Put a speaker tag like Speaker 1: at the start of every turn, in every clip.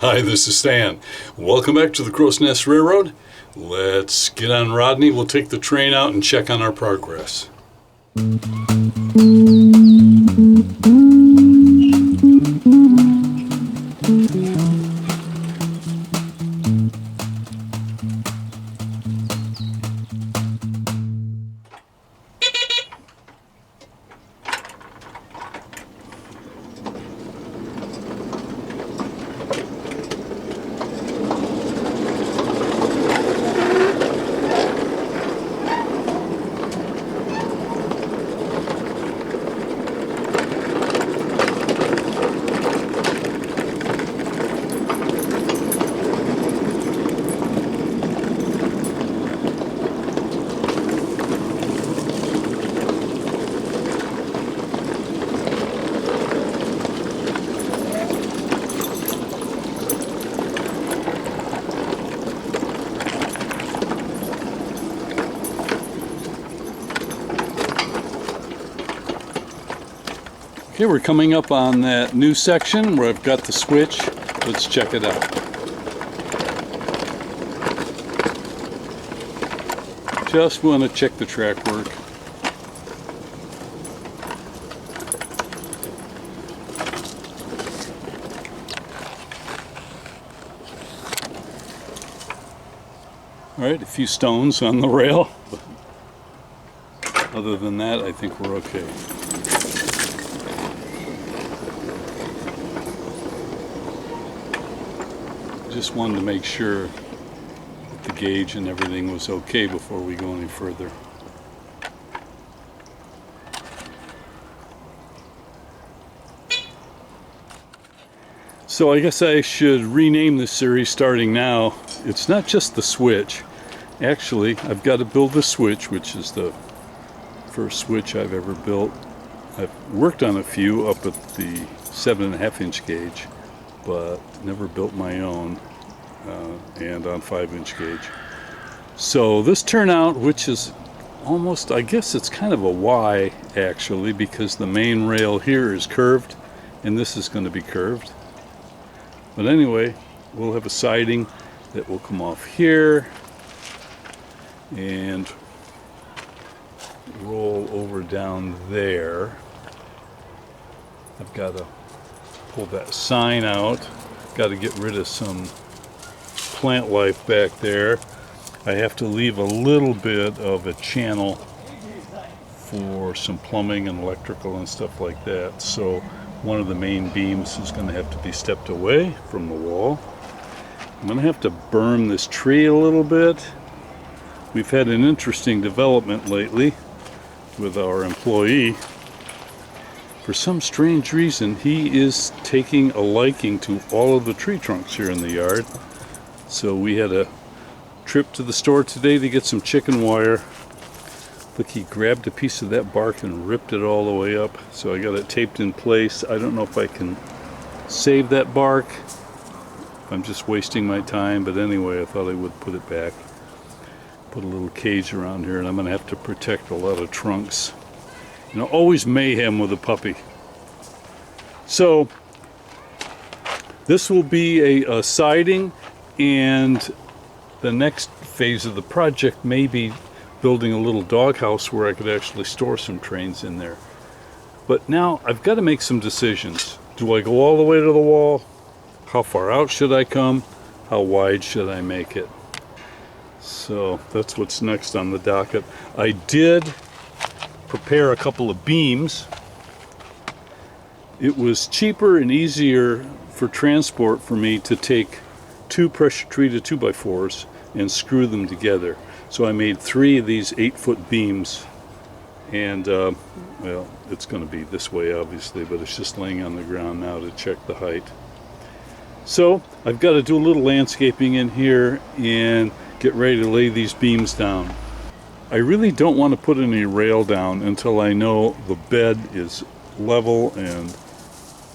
Speaker 1: Hi, this is Stan. Welcome back to the Crow's Nest Railroad. Let's get on Rodney. We'll take the train out and check on our progress. Okay, we're coming up on that new section where I've got the switch. Let's check it out. Just want to check the track work. All right, a few stones on the rail. Other than that, I think we're okay. Just wanted to make sure that the gauge and everything was okay before we go any further. So I guess I should rename this series starting now. It's not just the switch. Actually, I've got to build the switch, which is the first switch I've ever built. I've worked on a few up at the 7.5 inch gauge, but never built my own, and on 5-inch gauge. So this turnout, which is almost, I guess it's kind of a Y actually, because the main rail here is curved and this is going to be curved. But anyway, we'll have a siding that will come off here and roll over down there. I've got to pull that sign out. Got to get rid of some plant life back there. I have to leave a little bit of a channel for some plumbing and electrical and stuff like that. So one of the main beams is going to have to be stepped away from the wall. I'm going to have to berm this tree a little bit. We've had an interesting development lately with our employee. For some strange reason, he is taking a liking to all of the tree trunks here in the yard. So we had a trip to the store today to get some chicken wire. Look, he grabbed a piece of that bark and ripped it all the way up. So I got it taped in place. I don't know if I can save that bark. I'm just wasting my time, but anyway, I thought I would put it back. Put a little cage around here, and I'm going to have to protect a lot of trunks. You know, always mayhem with a puppy. So this will be a siding, and the next phase of the project may be building a little doghouse where I could actually store some trains in there. But now I've got to make some decisions. Do I go all the way to the wall? How far out should I come? How wide should I make it? So that's what's next on the docket. I did prepare a couple of beams. It was cheaper and easier for transport for me to take two pressure treated 2x4s and screw them together. So I made 3 of these 8-foot beams, and well, it's going to be this way obviously, but it's just laying on the ground now to check the height. So I've got to do a little landscaping in here and get ready to lay these beams down. I really don't want to put any rail down until I know the bed is level and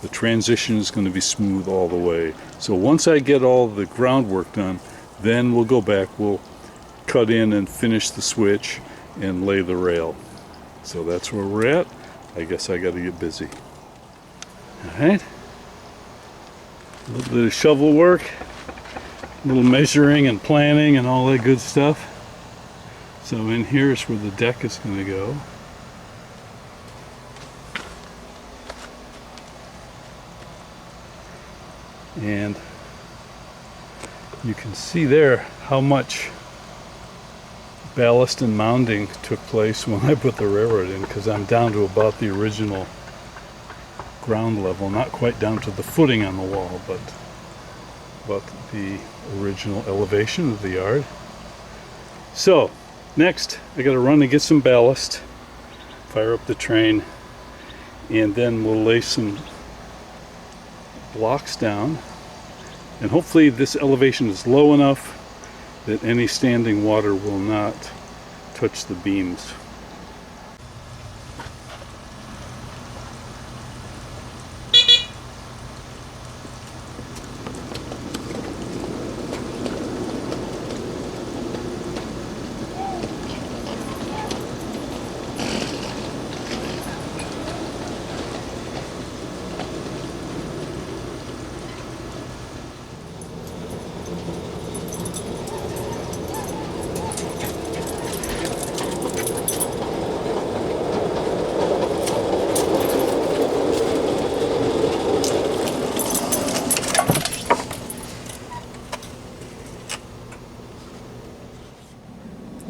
Speaker 1: the transition is going to be smooth all the way. So once I get all the groundwork done, then we'll go back, we'll cut in and finish the switch and lay the rail. So that's where we're at. I guess I got to get busy. All right. A little bit of shovel work, a little measuring and planning and all that good stuff. So in here is where the deck is going to go. And you can see there how much ballast and mounding took place when I put the railroad in, because I'm down to about the original ground level, not quite down to the footing on the wall, but about the original elevation of the yard. So next I got to run and get some ballast, fire up the train, and then we'll lay some blocks down, and hopefully this elevation is low enough that any standing water will not touch the beams.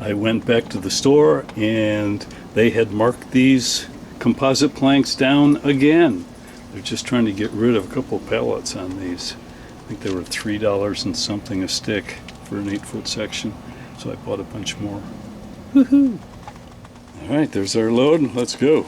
Speaker 1: I went back to the store and they had marked these composite planks down again. They're just trying to get rid of a couple pallets on these. I think they were $3 and something a stick for an 8-foot section. So I bought a bunch more. Woohoo! All right, there's our load. Let's go.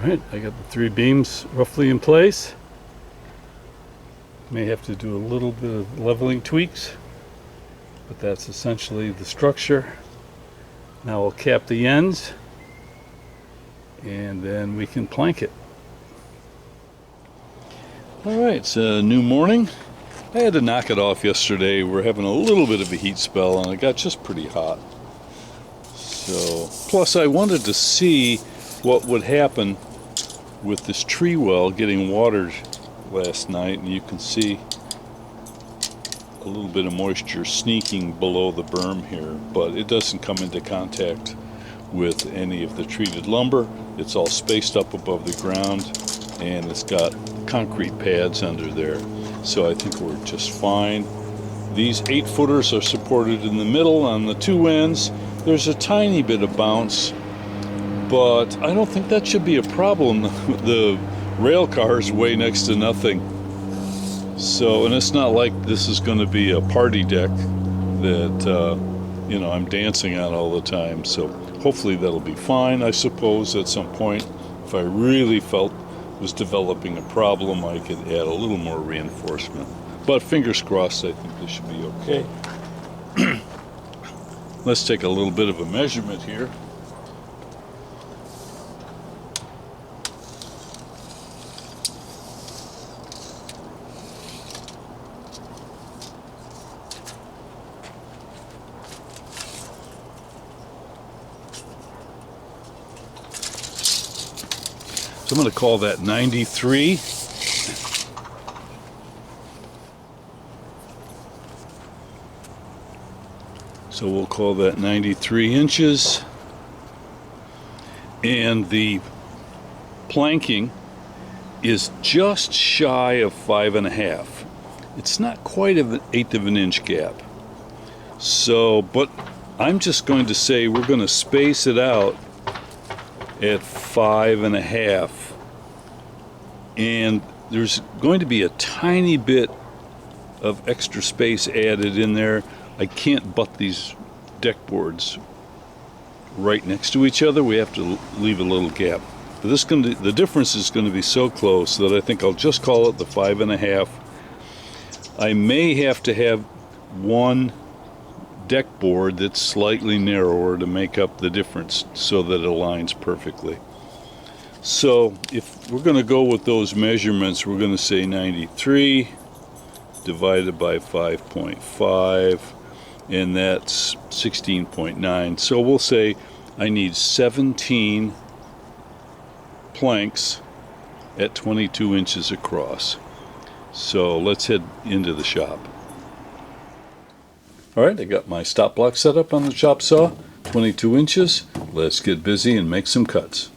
Speaker 1: Alright, I got the 3 beams roughly in place. May have to do a little bit of leveling tweaks, but that's essentially the structure. Now I'll cap the ends and then we can plank it. Alright, it's a new morning. I had to knock it off yesterday. We're having a little bit of a heat spell and it got just pretty hot. So, plus I wanted to see what would happen with this tree well getting watered last night, and you can see a little bit of moisture sneaking below the berm here, but it doesn't come into contact with any of the treated lumber. It's all spaced up above the ground and it's got concrete pads under there, so I think we're just fine. These 8-footers are supported in the middle on the 2 ends. There's a tiny bit of bounce, but I don't think that should be a problem. The rail cars weigh next to nothing. So, and it's not like this is going to be a party deck that, you know, I'm dancing on all the time. So hopefully that'll be fine. I suppose at some point, if I really felt it was developing a problem, I could add a little more reinforcement. But fingers crossed, I think this should be okay. Let's take a little bit of a measurement here. So I'm going to call that 93. So we'll call that 93 inches. And the planking is just shy of 5.5. It's not quite an 1/8 of an inch gap. So, but I'm just going to say we're going to space it out at 5.5, and there's going to be a tiny bit of extra space added in there. I can't butt these deck boards right next to each other. We have to leave a little gap. But the difference is going to be so close that I think I'll just call it the 5.5. I may have to have one deck board that's slightly narrower to make up the difference so that it aligns perfectly. So if we're going to go with those measurements, we're going to say 93 divided by 5.5, and that's 16.9. So we'll say I need 17 planks at 22 inches across. So let's head into the shop. Alright, I got my stop block set up on the chop saw, 22 inches. Let's get busy and make some cuts.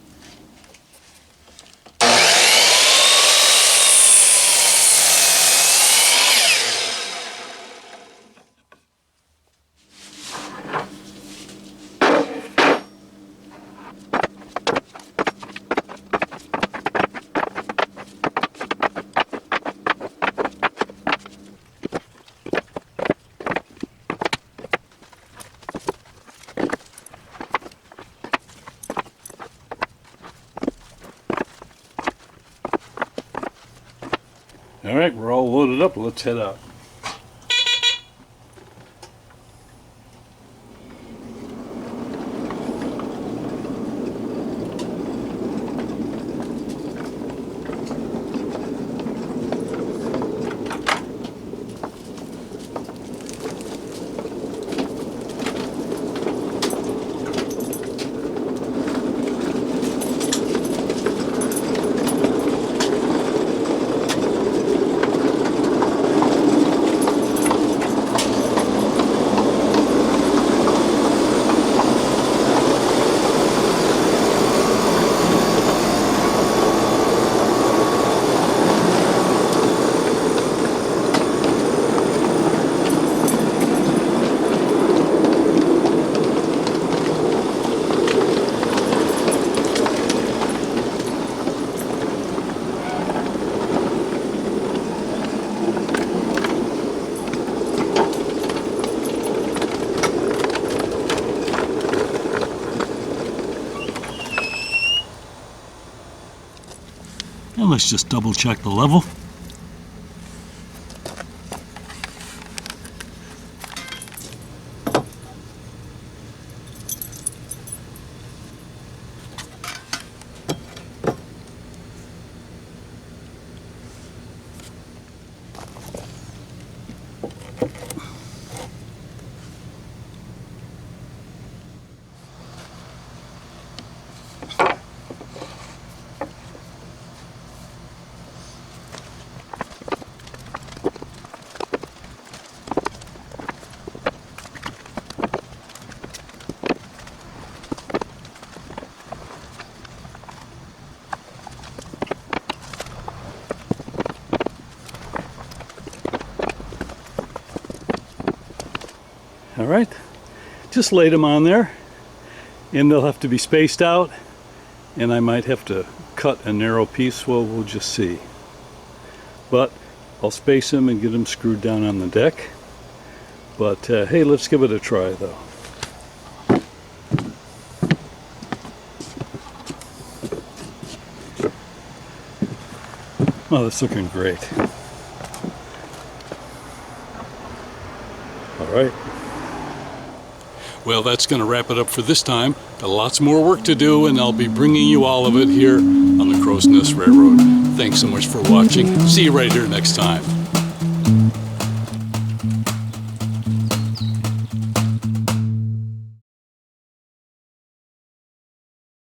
Speaker 1: Alright, we're all loaded up. Let's head out. And let's just double check the level. All right, just laid them on there, and they'll have to be spaced out, and I might have to cut a narrow piece. Well, we'll just see. But I'll space them and get them screwed down on the deck. But hey, let's give it a try though. Well, that's looking great. All right. Well, that's going to wrap it up for this time. Got lots more work to do, and I'll be bringing you all of it here on the Crow's Nest Railroad. Thanks so much for watching. See you right here next time.